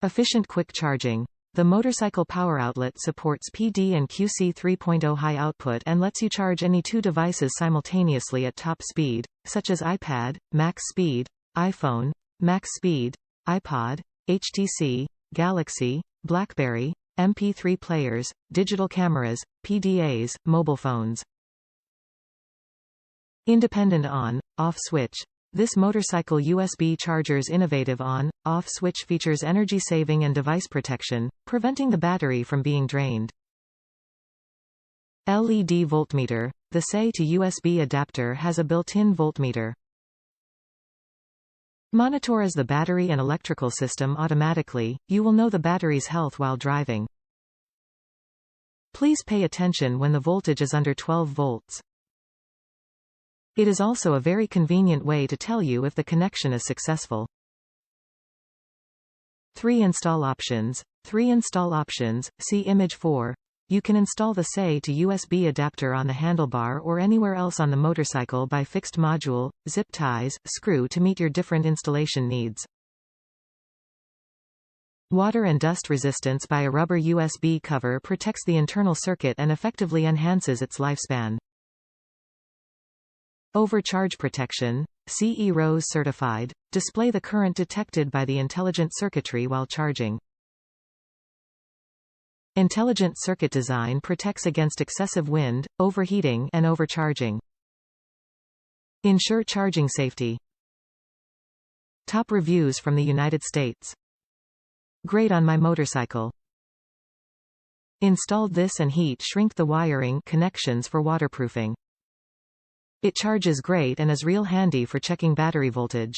Efficient quick charging. The motorcycle power outlet supports PD and QC 3.0 high output and lets you charge any two devices simultaneously at top speed, such as iPad, max speed, iPhone, max speed, iPod, HTC, Galaxy, Blackberry, MP3 players, digital cameras, PDAs, mobile phones. Independent on/off switch. This motorcycle USB charger's innovative on/off switch features energy saving and device protection, preventing the battery from being drained. LED voltmeter. The SAE to USB adapter has a built-in voltmeter. Monitors the battery and electrical system automatically. You will know the battery's health while driving. Please pay attention when the voltage is under 12 volts. It is also a very convenient way to tell you if the connection is successful. 3 install options. 3 install options, see image 4. You can install the SAE to USB adapter on the handlebar or anywhere else on the motorcycle by fixed module, zip ties, screw to meet your different installation needs. Water and dust resistance by a rubber USB cover protects the internal circuit and effectively enhances its lifespan. Overcharge protection, CE RoHS certified. Display the current detected by the intelligent circuitry while charging. Intelligent circuit design protects against excessive wind, overheating and overcharging. Ensure charging safety. Top reviews from the United States. Great on my motorcycle. Installed this and heat shrink the wiring connections for waterproofing. It charges great and is real handy for checking battery voltage.